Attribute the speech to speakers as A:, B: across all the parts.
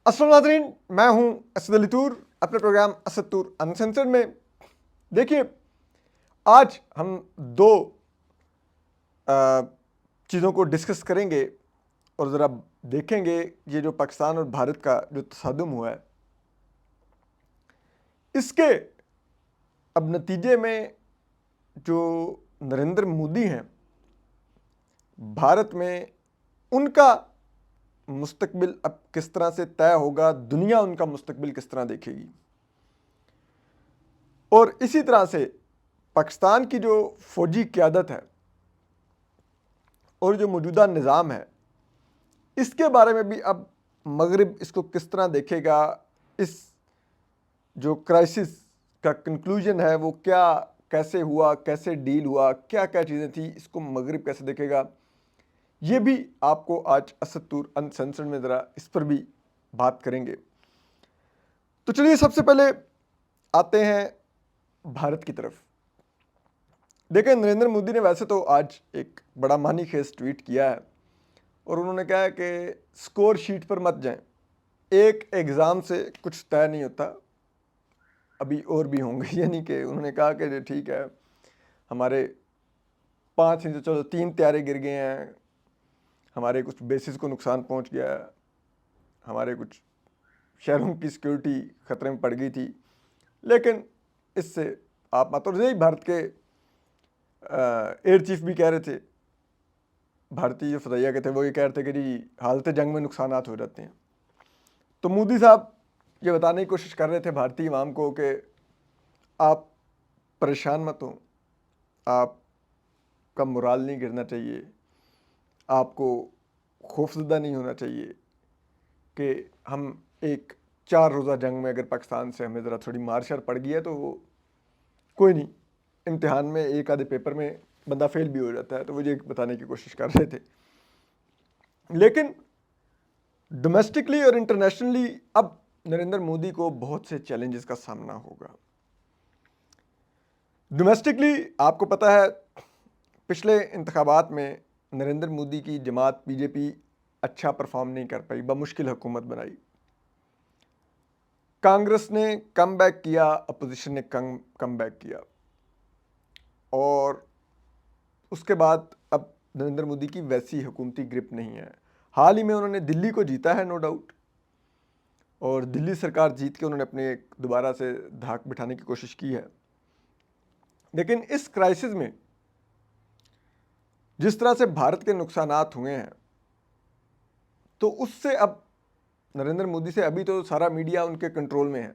A: अस्सलाम नाज़रीन, मैं हूं असद अली तूर अपने प्रोग्राम असद तूर अनसेंसर्ड में। देखिए, आज हम दो चीज़ों को डिस्कस करेंगे और ज़रा देखेंगे ये जो पाकिस्तान और भारत का जो तसादुम हुआ है, इसके अब नतीजे में जो नरेंद्र मोदी हैं भारत में, उनका मुस्तकबिल अब किस तरह से तय होगा, दुनिया उनका मुस्तकबिल किस तरह देखेगी। और इसी तरह से पाकिस्तान की जो फौजी क़यादत है और जो मौजूदा निज़ाम है, इसके बारे में भी अब मगरिब इसको किस तरह देखेगा। इस जो क्राइसिस का कंक्लूजन है वो क्या, कैसे हुआ, कैसे डील हुआ, क्या क्या चीज़ें थी, इसको मगरिब कैसे देखेगा, ये भी आपको आज असद तूर अनसेंसर्ड में ज़रा इस पर भी बात करेंगे। तो चलिए, सबसे पहले आते हैं भारत की तरफ। देखें, नरेंद्र मोदी ने वैसे तो आज एक बड़ा मानी खेज ट्वीट किया है और उन्होंने कहा है कि स्कोर शीट पर मत जाएं, एक एग्ज़ाम से कुछ तय नहीं होता, अभी और भी होंगे। यानी कि उन्होंने कहा कि ठीक है, हमारे 5 में से चलो 3 तारे गिर गए हैं, हमारे कुछ बेसिस को नुकसान पहुंच गया है, हमारे कुछ शहरों की सिक्योरिटी ख़तरे में पड़ गई थी, लेकिन इससे आप मत। और यही भारत के एयर चीफ भी कह रहे थे, भारतीय जो फ़ज़ाइया के थे, वो ये कह रहे थे कि जी हालत जंग में नुकसानात हो जाते हैं। तो मोदी साहब ये बताने की कोशिश कर रहे थे भारतीय इवाम को कि आप परेशान मत हो, आपका मोराल नहीं गिरना चाहिए, आपको खौफज़दा नहीं होना चाहिए कि हम एक 4 रोज़ा जंग में अगर पाकिस्तान से हमें ज़रा थोड़ी मार शार पड़ गई है तो वो कोई नहीं, इम्तिहान में एक आधे पेपर में बंदा फेल भी हो जाता है। तो वो ये बताने की कोशिश कर रहे थे। लेकिन डोमेस्टिकली और इंटरनेशनली अब नरेंद्र मोदी को बहुत से चैलेंजेस का सामना होगा। डोमेस्टिकली आपको पता है, पिछले इंतखाबात में नरेंद्र मोदी की जमात बीजेपी अच्छा परफॉर्म नहीं कर पाई, बमुश्किल हुकूमत बनाई। कांग्रेस ने कम बैक किया, अपोजिशन ने कम बैक किया, और उसके बाद अब नरेंद्र मोदी की वैसी हुकूमती ग्रिप नहीं है। हाल ही में उन्होंने दिल्ली को जीता है, नो डाउट, और दिल्ली सरकार जीत के उन्होंने अपने दोबारा से धाक बिठाने की कोशिश की है। लेकिन इस क्राइसिस में जिस तरह से भारत के नुकसानात हुए हैं, तो उससे अब नरेंद्र मोदी से अभी तो सारा मीडिया उनके कंट्रोल में है।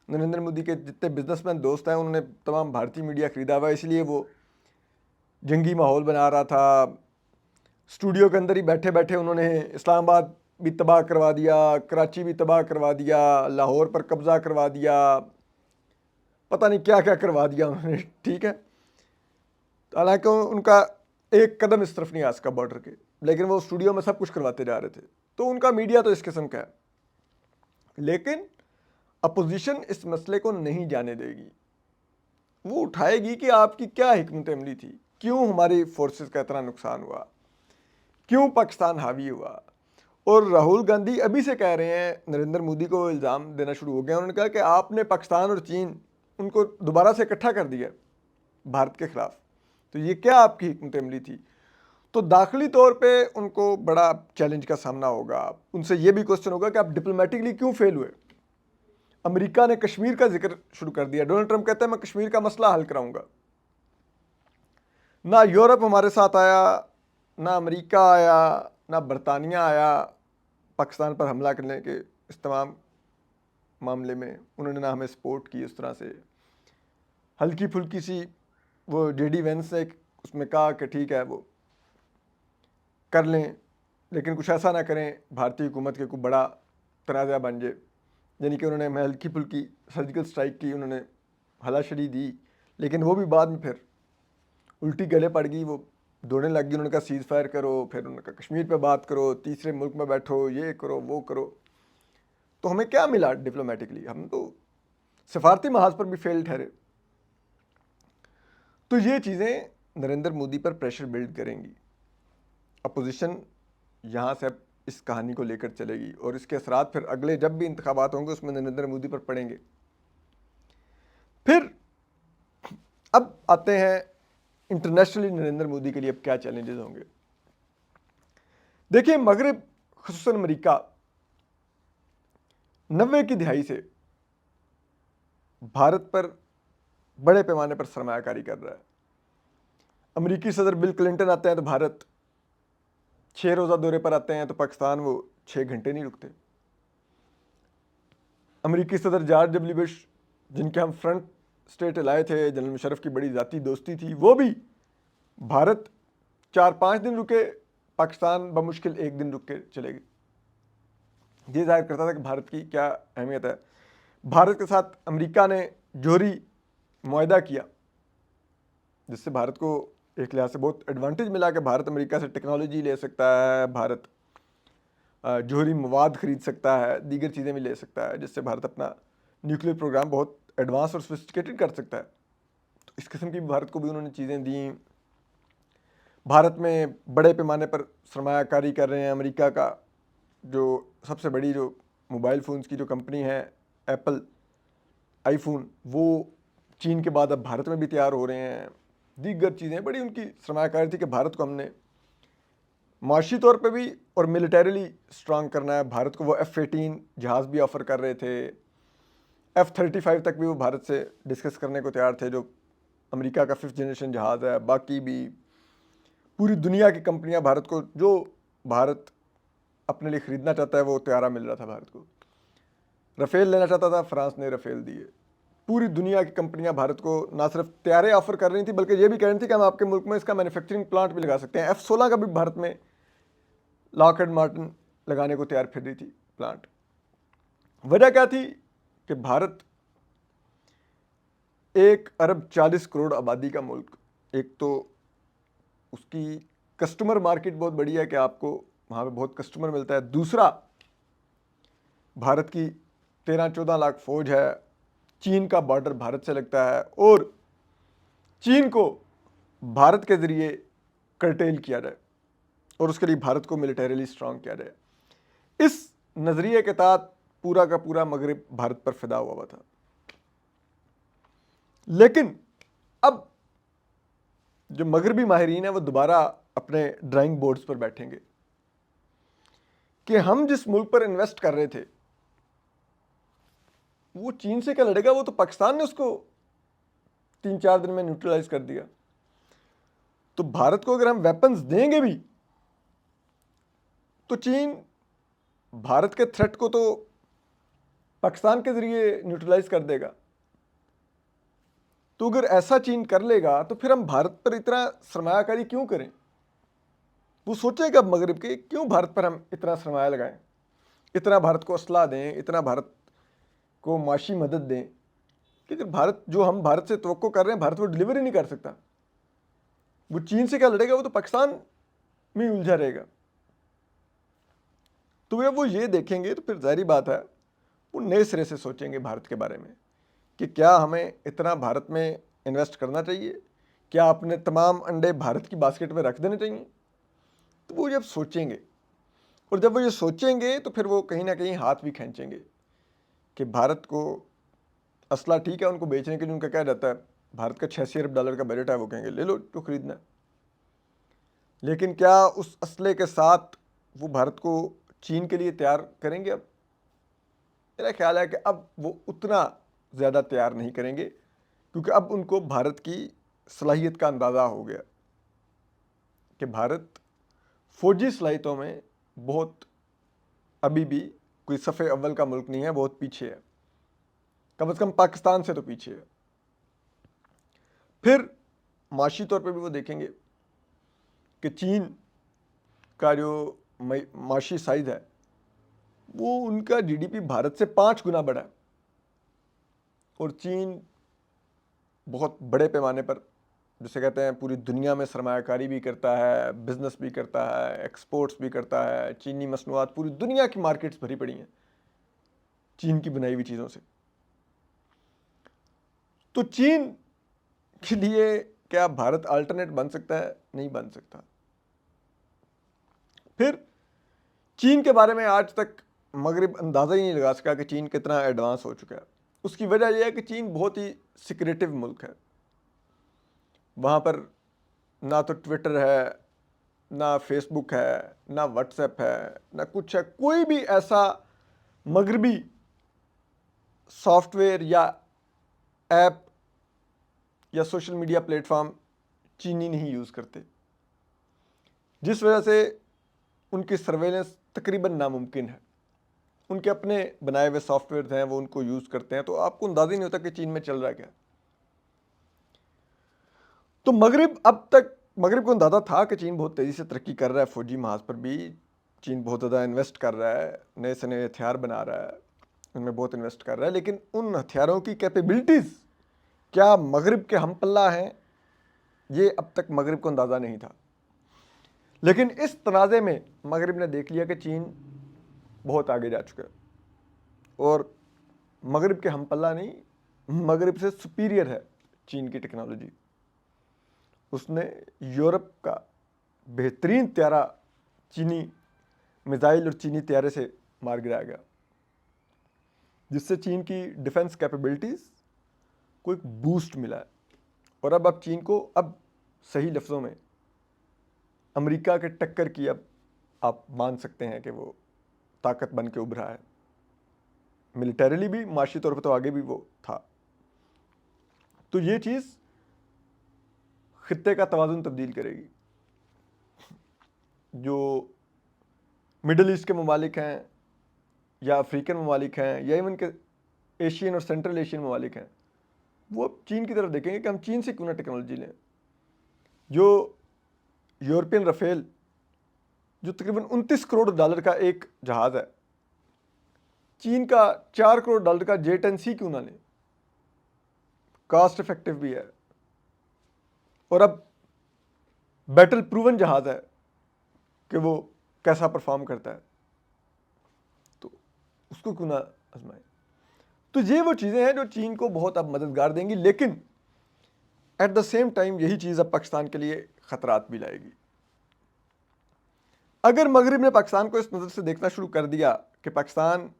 A: नरेंद्र मोदी के जितने बिजनेसमैन दोस्त हैं उन्होंने तमाम भारतीय मीडिया खरीदा हुआ है, इसलिए वो जंगी माहौल बना रहा था। स्टूडियो के अंदर ही बैठे बैठे उन्होंने इस्लामाबाद भी तबाह करवा दिया, कराची भी तबाह करवा दिया, लाहौर पर कब्ज़ा करवा दिया, पता नहीं क्या क्या करवा दिया उन्होंने। ठीक है, हालांकि उनका एक कदम इस तरफ नहीं आ सका बॉर्डर के, लेकिन वो स्टूडियो में सब कुछ करवाते जा रहे थे। तो उनका मीडिया तो इस किस्म का है। लेकिन अपोजिशन इस मसले को नहीं जाने देगी, वो उठाएगी कि आपकी क्या हिकमत अमली थी, क्यों हमारी फोर्सेस का इतना नुकसान हुआ, क्यों पाकिस्तान हावी हुआ। और राहुल गांधी अभी से कह रहे हैं, नरेंद्र मोदी को इल्ज़ाम देना शुरू हो गया। उन्होंने कहा कि आपने पाकिस्तान और चीन उनको दोबारा से इकट्ठा कर दिया भारत के ख़िलाफ़, तो ये क्या आपकी हिकमत अमली थी। तो दाखिली तौर पे उनको बड़ा चैलेंज का सामना होगा। उनसे ये भी क्वेश्चन होगा कि आप डिप्लोमेटिकली क्यों फेल हुए। अमेरिका ने कश्मीर का जिक्र शुरू कर दिया। डोनाल्ड ट्रंप कहते हैं मैं कश्मीर का मसला हल कराऊंगा। ना यूरोप हमारे साथ आया, ना अमेरिका आया, ना बरतानिया आया पाकिस्तान पर हमला करने के इस तमाम मामले में। उन्होंने ना हमें सपोर्ट की उस तरह से। हल्की फुल्की सी वो जेडी वेंस ने उसमें कहा कि ठीक है वो कर लें, लेकिन कुछ ऐसा ना करें भारतीय हुकूमत के कोई बड़ा तनाज़ा बन जाए। यानी कि उन्होंने हमें हल्की फुल्की सर्जिकल स्ट्राइक की, उन्होंने हलाशरी दी, लेकिन वो भी बाद में फिर उल्टी गले पड़ गई, वो दौड़ने लग गई। उन्होंने कहा सीज़ फायर करो, फिर उन्होंने कहा कश्मीर पे बात करो, तीसरे मुल्क में बैठो, ये करो वो करो। तो हमें क्या मिला डिप्लोमेटिकली, हम तो सफारती महाज पर भी फेल ठहरे। तो ये चीज़ें नरेंद्र मोदी पर प्रेशर बिल्ड करेंगी। अपोजिशन यहाँ से इस कहानी को लेकर चलेगी और इसके असरात फिर अगले जब भी इंतखाबात होंगे उसमें नरेंद्र मोदी पर पड़ेंगे। फिर अब आते हैं इंटरनेशनली नरेंद्र मोदी के लिए अब क्या चैलेंजेस होंगे। देखिए, मगरिब खुसूसन अमेरिका 90 की दिहाई से भारत पर बड़े पैमाने पर सरमायाकारी कर रहा है। अमेरिकी सदर बिल क्लिंटन आते हैं तो भारत 6 रोज़ा दौरे पर आते हैं तो पाकिस्तान वो 6 घंटे नहीं रुकते। अमेरिकी सदर जॉर्ज डब्ल्यू बुश, जिनके हम फ्रंट स्टेट लाए थे, जनरल मुशर्रफ की बड़ी ज़ाती दोस्ती थी, वो भी भारत 4-5 दिन रुके, पाकिस्तान बमुश्किल 1 दिन रुक के चले गए। ये जाहिर करता था कि भारत की क्या अहमियत है। भारत के साथ अमेरिका ने जोहरी मुआहदा किया, जिससे भारत को एक लिहाज से बहुत एडवांटेज मिला कि भारत अमेरिका से टेक्नोलॉजी ले सकता है, भारत जोहरी मवाद खरीद सकता है, दीगर चीज़ें भी ले सकता है, जिससे भारत अपना न्यूक्लियर प्रोग्राम बहुत एडवांस और सोफिस्टिकेटेड कर सकता है। तो इस किस्म की भारत को भी उन्होंने चीज़ें दी। भारत में बड़े पैमाने पर सरमायाकारी कर रहे हैं। अमेरिका का जो सबसे बड़ी जो मोबाइल फ़ोन्स की जो कंपनी है एप्पल, आईफोन, वो चीन के बाद अब भारत में भी तैयार हो रहे हैं। दीगर चीज़ें बड़ी उनकी सरमायाकारी थी कि भारत को हमने माशी तौर पे भी और मिलिटरीली स्ट्रांग करना है। भारत को वो F-18 जहाज़ भी ऑफ़र कर रहे थे, F-35 तक भी वो भारत से डिस्कस करने को तैयार थे, जो अमेरिका का 5th जनरेशन जहाज़ है। बाकी भी पूरी दुनिया की कंपनियां भारत को, जो भारत अपने लिए ख़रीदना चाहता है वो तैयारा मिल रहा था भारत को। राफेल लेना चाहता था, फ्रांस ने राफेल दिए। पूरी दुनिया की कंपनियां भारत को ना सिर्फ तैयारे ऑफर कर रही थी बल्कि ये भी कह रही थी कि हम आपके मुल्क में इसका मैन्युफैक्चरिंग प्लांट भी लगा सकते हैं। F-16 का भी भारत में लॉकहीड मार्टिन लगाने को तैयार फिर रही थी प्लांट। वजह क्या थी कि भारत 1 अरब 40 करोड़ आबादी का मुल्क, एक तो उसकी कस्टमर मार्केट बहुत बड़ी है कि आपको वहाँ पे बहुत कस्टमर मिलता है। दूसरा, भारत की 13-14 लाख फौज है, चीन का बॉर्डर भारत से लगता है और चीन को भारत के ज़रिए कर्टेल किया जाए और उसके लिए भारत को मिलिटरीली स्ट्रांग किया जाए। इस नज़रिए के तहत पूरा का पूरा मगरिब भारत पर फिदा हुआ था। लेकिन अब जो मगरबी माहिरीन है वो दोबारा अपने ड्राइंग बोर्ड्स पर बैठेंगे कि हम जिस मुल्क पर इन्वेस्ट कर रहे थे वो चीन से क्या लड़ेगा, वो तो पाकिस्तान ने उसको 3-4 दिन में न्यूट्रलाइज कर दिया। तो भारत को अगर हम वेपन्स देंगे भी तो चीन भारत के थ्रेट को तो पाकिस्तान के जरिए न्यूट्रलाइज कर देगा। तो अगर ऐसा चीन कर लेगा तो फिर हम भारत पर इतना सरमायाकारी क्यों करें? वो सोचेगा मगरिब के, क्यों भारत पर हम इतना सरमाया लगाएं, इतना भारत को असला दें, इतना भारत को माशी मदद दें, कि अगर भारत जो हम भारत से तवक्को कर रहे हैं भारत वो डिलीवर ही नहीं कर सकता। वो चीन से क्या लड़ेगा, वो तो पाकिस्तान में उलझा रहेगा। तो जब वो ये देखेंगे तो फिर जाहिर बात है वो नए सिरे से सोचेंगे भारत के बारे में कि क्या हमें इतना भारत में इन्वेस्ट करना चाहिए, क्या अपने तमाम अंडे भारत की बास्केट में रख देने चाहिए। तो वो जब सोचेंगे और जब वो ये सोचेंगे तो फिर वो कहीं ना कहीं हाथ भी खींचेंगे कि भारत को असला ठीक है, उनको बेचने के लिए उनका क्या रहता है, भारत का $86 अरब का बजट है, वो कहेंगे ले लो जो खरीदना है। लेकिन क्या उस असले के साथ वो भारत को चीन के लिए तैयार करेंगे? अब मेरा ख्याल है कि अब वो उतना ज़्यादा तैयार नहीं करेंगे, क्योंकि अब उनको भारत की सलाहियत का अंदाज़ा हो गया कि भारत फौजी सलाहियतों में बहुत अभी भी कोई सफ़े अव्वल का मुल्क नहीं है, बहुत पीछे है, कम से कम पाकिस्तान से तो पीछे है। फिर माशी तौर पे भी वो देखेंगे कि चीन का जो माशी साइज़ है वो उनका जीडीपी भारत से 5 गुना बड़ा है और चीन बहुत बड़े पैमाने पर, जिसे कहते हैं, पूरी दुनिया में सरमायाकारी भी करता है, बिजनेस भी करता है, एक्सपोर्ट्स भी करता है। चीनी मसनूआत पूरी दुनिया की मार्केट्स भरी पड़ी हैं चीन की बनाई हुई चीज़ों से। तो चीन के लिए क्या भारत अल्टरनेट बन सकता है? नहीं बन सकता। फिर चीन के बारे में आज तक मगरिब अंदाज़ा ही नहीं लगा सका कि चीन कितना एडवांस हो चुका है। उसकी वजह यह है कि चीन बहुत ही सिक्रेटिव मुल्क है। वहाँ पर ना तो ट्विटर है, ना फेसबुक है, ना व्हाट्सएप है, ना कुछ है। कोई भी ऐसा मगरबी सॉफ्टवेयर या ऐप या सोशल मीडिया प्लेटफॉर्म चीनी नहीं यूज़ करते, जिस वजह से उनकी सर्वेलेंस तकरीबन नामुमकिन है। उनके अपने बनाए हुए सॉफ्टवेयर हैं, वो उनको यूज़ करते हैं, तो आपको अंदाज़ा ही नहीं होता कि चीन में चल रहा क्या। तो मगरिब को अंदाज़ा था कि चीन बहुत तेज़ी से तरक्की कर रहा है। फौजी महाज पर भी चीन बहुत ज़्यादा इन्वेस्ट कर रहा है, नए से नए हथियार बना रहा है, उनमें बहुत इन्वेस्ट कर रहा है। लेकिन उन हथियारों की कैपेबिलिटीज़ क्या मगरिब के हम पल्ला हैं, ये अब तक मगरिब को अंदाज़ा नहीं था। लेकिन इस तनाज़े में मगरिब ने देख लिया कि चीन बहुत आगे जा चुका है और मगरिब के हम पल्ला नहीं, मगरिब से सुपीरियर है चीन की टेक्नोलॉजी। उसने यूरोप का बेहतरीन त्यारा चीनी मिसाइल और चीनी त्यारे से मार गिराया गया, जिससे चीन की डिफेंस कैपेबिलिटीज़ को एक बूस्ट मिला है। और अब चीन को अब सही लफ्ज़ों में अमेरिका के टक्कर की अब आप मान सकते हैं कि वो ताकत बन के उभरा है। मिलिटरीली भी, माशी तौर पर तो आगे भी वो था। तो ये चीज़ खित्ते का तवाज़ुन तब्दील करेगी। जो मिडल ईस्ट के ममालिक हैं या अफ्रीकन ममालिक हैं या इवन के एशियन और सेंट्रल एशियन ममालिक हैं, वो अब चीन की तरफ देखेंगे कि हम चीन से क्यों ना टेक्नोलॉजी लें। जो यूरोपियन राफेल, जो तकरीबन 29 करोड़ डॉलर का एक जहाज़ है, चीन का 4 करोड़ डॉलर का J-10C क्यों ना लें, कॉस्ट इफेक्टिव भी है और अब बैटल प्रूवन जहाज़ है कि वो कैसा परफॉर्म करता है, तो उसको क्यों ना आजमाएं। तो ये वो चीज़ें हैं जो चीन को बहुत अब मददगार देंगी, लेकिन एट द सेम टाइम यही चीज़ अब पाकिस्तान के लिए ख़तरात भी लाएगी। अगर मगरिब ने पाकिस्तान को इस नज़र से देखना शुरू कर दिया कि पाकिस्तान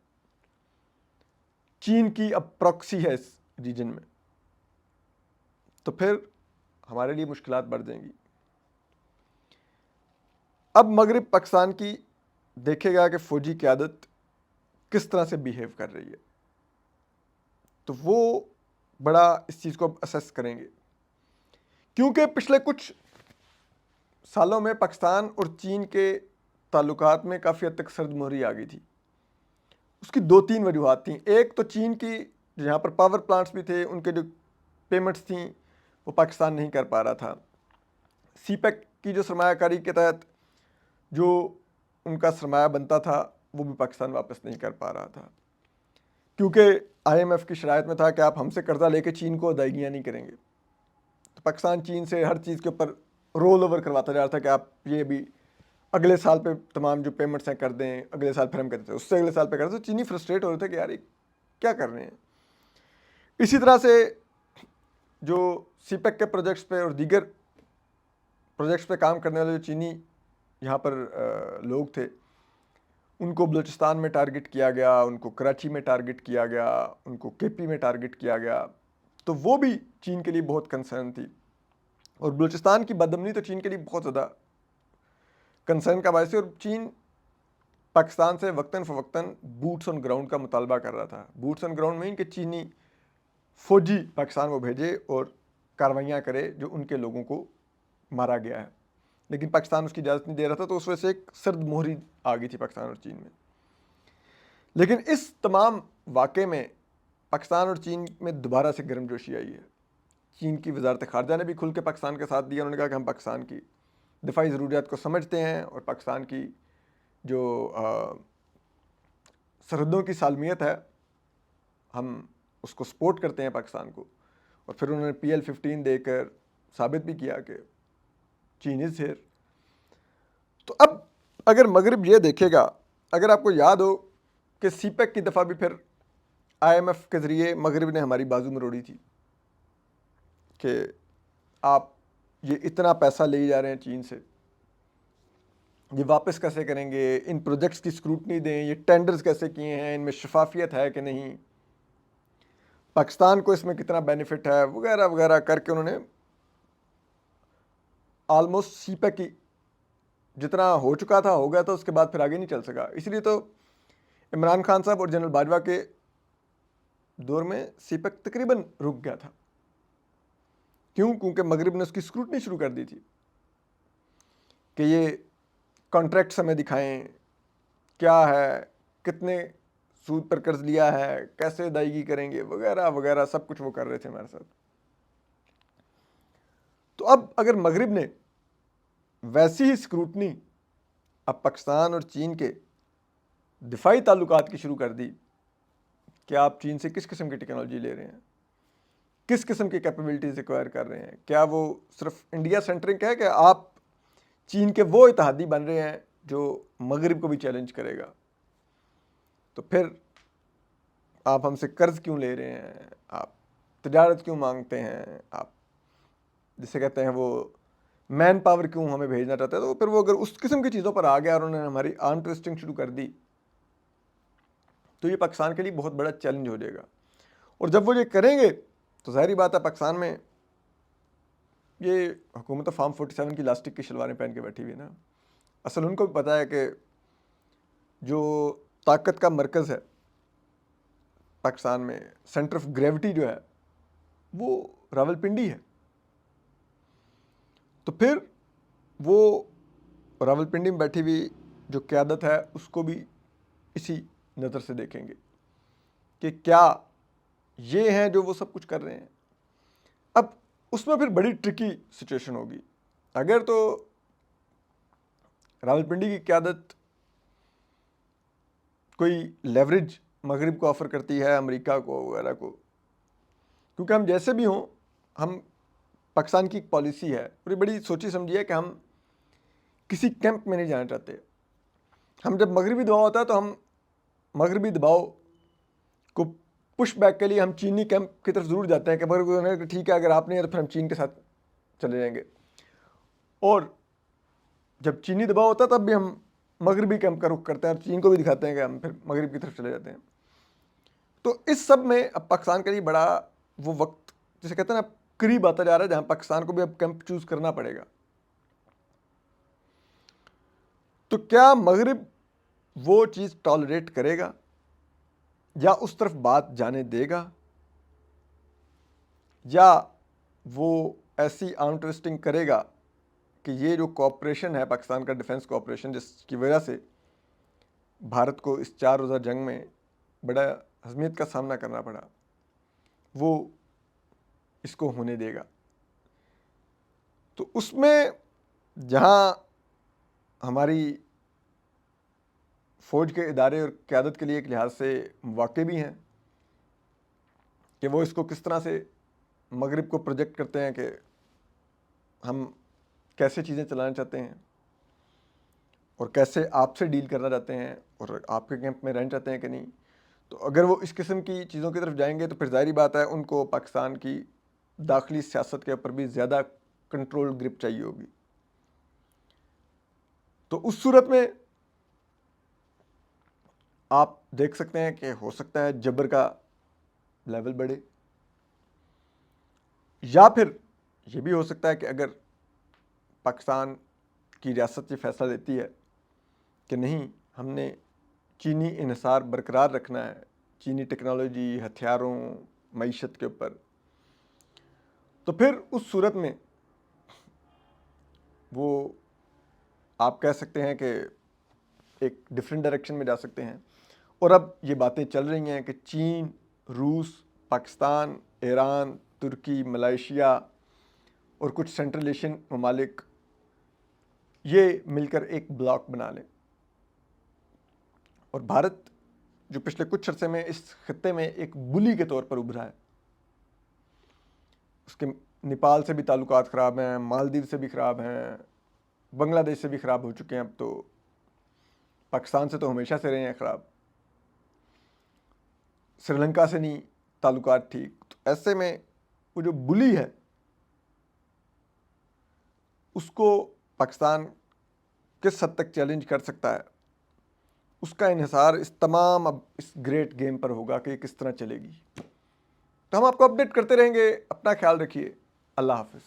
A: चीन की अब प्रॉक्सी है इस रीजन में, तो फिर हमारे लिए मुश्किलात बढ़ जाएंगी। अब मगरिब पाकिस्तान की देखेगा कि फ़ौजी क़यादत किस तरह से बिहेव कर रही है, तो वो बड़ा इस चीज़ को असेस करेंगे। क्योंकि पिछले कुछ सालों में पाकिस्तान और चीन के ताल्लुकात में काफ़ी हद तक सर्दमोहरी आ गई थी। उसकी 2-3 वजूहात थी। एक तो चीन की जहाँ पर पावर प्लांट्स भी थे, उनके जो पेमेंट्स थी वो पाकिस्तान नहीं कर पा रहा था। सीपेक की जो सरमायाकारी के तहत जो उनका सरमाया बनता था वो भी पाकिस्तान वापस नहीं कर पा रहा था, क्योंकि IMF की शरायत में था कि आप हमसे कर्जा लेके चीन को अदायगियाँ नहीं करेंगे। तो पाकिस्तान चीन से हर चीज़ के ऊपर रोल ओवर करवाता जा रहा था कि आप ये भी अगले साल पे तमाम जो पेमेंट्स हैं कर दें, अगले साल फिर हम करते थे, उससे अगले साल पे करते। तो चीनी फ्रस्ट्रेट हो रहे थे कि यार ये क्या कर रहे हैं। इसी तरह से जो सीपेक के प्रोजेक्ट्स पे और दीगर प्रोजेक्ट्स पे काम करने वाले जो चीनी यहाँ पर लोग थे, उनको बलूचिस्तान में टारगेट किया गया, उनको कराची में टारगेट किया गया, उनको KP में टारगेट किया गया। तो वो भी चीन के लिए बहुत कंसर्न थी और बलूचिस्तान की बदअमनी तो चीन के लिए बहुत ज़्यादा कंसर्न का बायस है। और चीन पाकिस्तान से वक्तन फ़वक्तन बूट्स ऑन ग्राउंड का मुतालबा कर रहा था। बूट्स ऑन ग्राउंड में कि चीनी फ़ौजी पाकिस्तान को भेजे और कार्रवाइयाँ करे जो उनके लोगों को मारा गया है, लेकिन पाकिस्तान उसकी इजाज़त नहीं दे रहा था। तो उस वजह से एक सर्द मोहरी आ गई थी पाकिस्तान और चीन में। लेकिन इस तमाम वाक़े में पाकिस्तान और चीन में दोबारा से गर्मजोशी आई है। चीन की वजारत ख़ारजा ने भी खुल के पाकिस्तान का साथ दिया। उन्होंने कहा कि हम पाकिस्तान की दिफाई ज़रूरियात को समझते हैं और पाकिस्तान की जो सरहदों की सालमियत है, हम उसको सपोर्ट करते हैं पाकिस्तान को। और फिर उन्होंने PL-15 देकर साबित भी किया कि चीन इज़ हियर। तो अब अगर मगरिब ये देखेगा, अगर आपको याद हो कि सीपेक की दफ़ा भी फिर IMF के ज़रिए मगरिब ने हमारी बाजू में रोड़ी थी कि आप ये इतना पैसा ले जा रहे हैं चीन से, ये वापस कैसे करेंगे, इन प्रोजेक्ट्स की स्क्रूटनी दें, ये टेंडर्स कैसे किए हैं, इनमें शफाफियत है कि नहीं, पाकिस्तान को इसमें कितना बेनिफिट है, वगैरह वगैरह करके उन्होंने ऑलमोस्ट सीपैक की जितना हो चुका था हो गया था, उसके बाद फिर आगे नहीं चल सका। इसलिए तो इमरान खान साहब और जनरल बाजवा के दौर में सीपैक तकरीबन रुक गया था। क्यों? क्योंकि मगरिब ने उसकी स्क्रूटनी शुरू कर दी थी कि ये कॉन्ट्रैक्ट हमें दिखाएं, क्या है, कितने सूद पर कर्ज लिया है, कैसे अदायगी करेंगे, वगैरह वगैरह सब कुछ वो कर रहे थे हमारे साथ। तो अब अगर मगरिब ने वैसी ही स्क्रूटनी अब पाकिस्तान और चीन के दिफाई ताल्लुकात की शुरू कर दी कि आप चीन से किस किस्म की टेक्नोलॉजी ले रहे हैं, किस किस्म की कैपेबिलिटीज़ एक्वायर कर रहे हैं, क्या वो सिर्फ इंडिया सेंटरिंग है कि आप चीन के वो इत्तेहादी बन रहे हैं जो मगरिब को भी चैलेंज करेगा, तो फिर आप हमसे कर्ज क्यों ले रहे हैं, आप तजारत क्यों मांगते हैं, आप जिसे कहते हैं वो मैन पावर क्यों हमें भेजना चाहते हैं। तो फिर वो अगर उस किस्म की चीज़ों पर आ गया और उन्होंने हमारी आर्म ट्विस्टिंग शुरू कर दी तो ये पाकिस्तान के लिए बहुत बड़ा चैलेंज हो जाएगा। और जब वो ये करेंगे तो ज़ाहिर बात है पाकिस्तान में ये हुकूमत फार्म 47 की लास्टिक की शलवारें पहन के बैठी हुई है ना। असल उनको भी पता है कि जो ताकत का मरकज़ है पाकिस्तान में, सेंटर ऑफ ग्रेविटी जो है वो रावलपिंडी है। तो फिर वो रावलपिंडी में बैठी हुई जो क़यादत है उसको भी इसी नज़र से देखेंगे कि क्या ये हैं जो वो सब कुछ कर रहे हैं। अब उसमें फिर बड़ी ट्रिकी सिचुएशन होगी। अगर तो रावलपिंडी की क़यादत कोई लेवरेज मगरिब को ऑफ़र करती है, अमेरिका को वगैरह को, क्योंकि हम जैसे भी हों, हम पाकिस्तान की एक पॉलिसी है और ये बड़ी सोची समझी है कि हम किसी कैंप में नहीं जाना चाहते। हम जब मगरिबी दबाव होता है तो हम मगरिबी दबाव को पुश बैक के लिए हम चीनी कैंप की तरफ ज़रूर जाते हैं कि अगर ठीक है अगर आप नहीं है तो फिर हम चीन के साथ चले जाएंगे। और जब चीनी दबाव होता है तब भी हम मगरिबी कैंप का रुख करते हैं और चीन को भी दिखाते हैं कि हम फिर मगरिब की तरफ चले जाते हैं। तो इस सब में अब पाकिस्तान के लिए बड़ा वो वक्त जिसे कहते हैं ना करीब आता जा रहा है जहाँ पाकिस्तान को भी अब कैंप चूज़ करना पड़ेगा। तो क्या मगरिब वो चीज़ टॉलरेट करेगा या उस तरफ बात जाने देगा, या वो ऐसी आर्म ट्विस्टिंग करेगा कि ये जो कोऑपरेशन है पाकिस्तान का डिफेंस कोऑपरेशन जिसकी वजह से भारत को इस 4 रोज़ा जंग में बड़ा हज़मियत का सामना करना पड़ा, वो इसको होने देगा। तो उसमें जहाँ हमारी फ़ौज के इदारे और क़यादत के लिए एक लिहाज से वाक़े भी हैं कि वो इसको किस तरह से मगरिब को प्रोजेक्ट करते हैं कि हम कैसे चीज़ें चलाना चाहते हैं और कैसे आपसे डील करना चाहते हैं और आपके कैंप में रहना चाहते हैं कि नहीं। तो अगर वो इस किस्म की चीज़ों की तरफ जाएंगे तो फिर ज़ाहिर बात है उनको पाकिस्तान की दाखिली सियासत के ऊपर भी ज़्यादा कंट्रोल ग्रिप चाहिए होगी। तो उस सूरत में आप देख सकते हैं कि हो सकता है जबर का लेवल बढ़े, या फिर ये भी हो सकता है कि अगर पाकिस्तान की रियासत ये फैसला लेती है कि नहीं हमने चीनी इन्हिसार बरकरार रखना है चीनी टेक्नोलॉजी, हथियारों, मईशत के ऊपर, तो फिर उस सूरत में वो आप कह सकते हैं कि एक डिफरेंट डायरेक्शन में जा सकते हैं। और अब ये बातें चल रही हैं कि चीन, रूस, पाकिस्तान, ईरान, तुर्की, मलेशिया और कुछ सेंट्रल एशियन ममालिक ये मिलकर एक ब्लॉक बना लें। और भारत जो पिछले कुछ अरसे में इस खित्ते में एक बुली के तौर पर उभरा है, उसके नेपाल से भी ताल्लुकात ख़राब हैं, मालदीव से भी ख़राब हैं, बांग्लादेश से भी ख़राब हो चुके हैं, अब तो पाकिस्तान से तो हमेशा से रहे हैं ख़राब, श्रीलंका से नहीं ताल्लुकात ठीक। तो ऐसे में वो जो बुली है उसको पाकिस्तान किस हद तक चैलेंज कर सकता है, उसका इन्हिसार इस तमाम अब इस ग्रेट गेम पर होगा कि किस तरह चलेगी। तो हम आपको अपडेट करते रहेंगे। अपना ख्याल रखिए। अल्लाह हाफ़िज़।